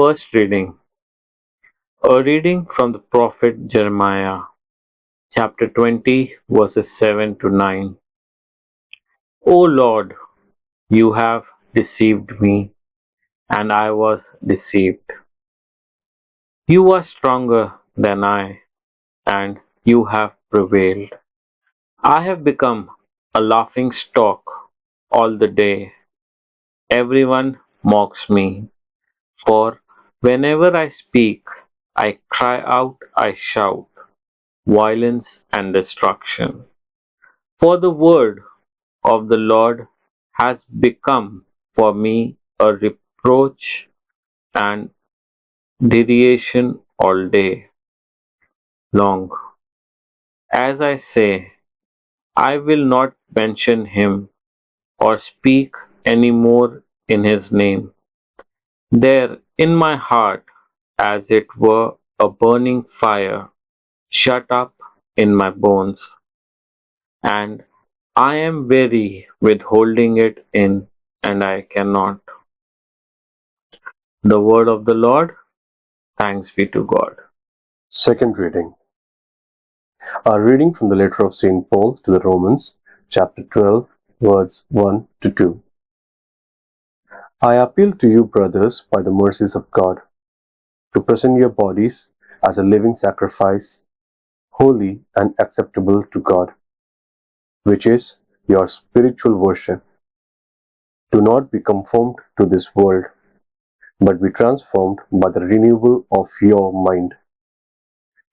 First reading. A reading from the prophet Jeremiah, chapter 20, verses 7 to 9. O Lord, you have deceived me, and I was deceived. You are stronger than I, and you have prevailed. I have become a laughing stock all the day. Everyone mocks me, for whenever I speak, I cry out, I shout, violence and destruction. For the word of the Lord has become for me a reproach and derision all day long. As I say, I will not mention him or speak any more in his name. There in my heart, as it were a burning fire, shut up in my bones, and I am weary with holding it in, and I cannot. The word of the Lord, thanks be to God. Second reading. Our reading from the letter of St. Paul to the Romans, chapter 12, words 1 to 2. I appeal to you, brothers, by the mercies of God, to present your bodies as a living sacrifice, holy and acceptable to God, which is your spiritual worship. Do not be conformed to this world, but be transformed by the renewal of your mind,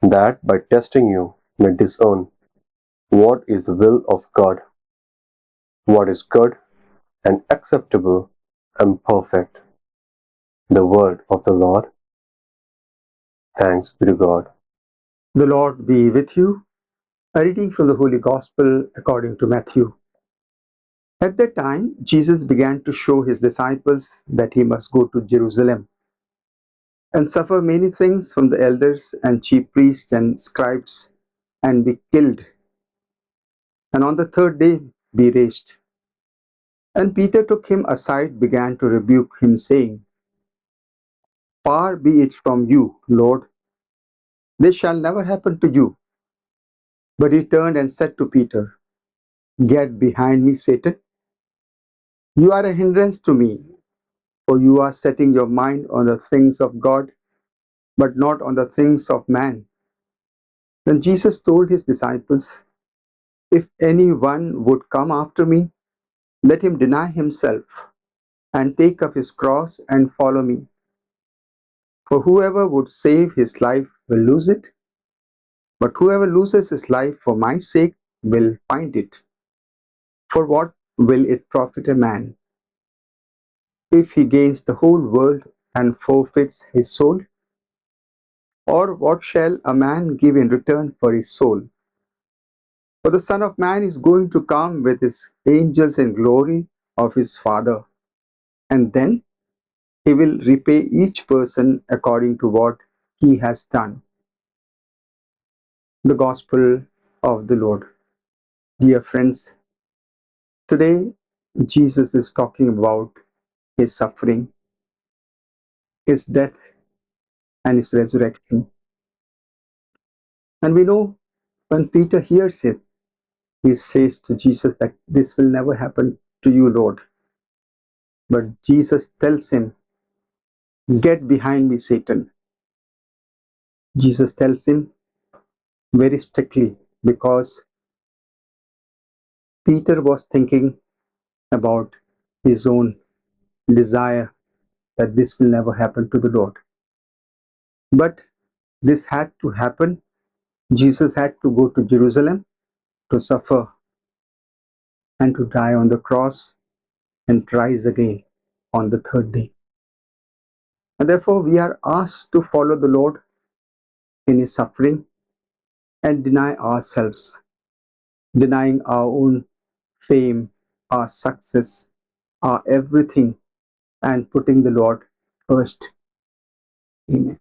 that by testing you may discern what is the will of God, what is good and acceptable and perfect. The word of the Lord. Thanks be to God. The Lord be with you. A reading from the Holy Gospel according to Matthew. At that time, Jesus began to show his disciples that he must go to Jerusalem and suffer many things from the elders and chief priests and scribes and be killed, and on the third day be raised. And Peter took him aside, began to rebuke him, saying, Far be it from you, Lord, this shall never happen to you. But he turned and said to Peter, Get behind me, Satan. You are a hindrance to me, for you are setting your mind on the things of God, but not on the things of man. Then Jesus told his disciples, If anyone would come after me, let him deny himself and take up his cross and follow me. For whoever would save his life will lose it, but whoever loses his life for my sake will find it. For what will it profit a man if he gains the whole world and forfeits his soul? Or what shall a man give in return for his soul? For the Son of Man is going to come with his angels in glory of his Father, and then he will repay each person according to what he has done. The Gospel of the Lord. Dear friends, today Jesus is talking about his suffering, his death, and his resurrection. And we know when Peter hears it, he says to Jesus that this will never happen to you, Lord. But Jesus tells him, Get behind me, Satan. Jesus tells him very strictly because Peter was thinking about his own desire that this will never happen to the Lord. But this had to happen. Jesus had to go to Jerusalem to suffer and to die on the cross and rise again on the third day. And therefore, we are asked to follow the Lord in his suffering and deny ourselves, denying our own fame, our success, our everything, and putting the Lord first. Amen.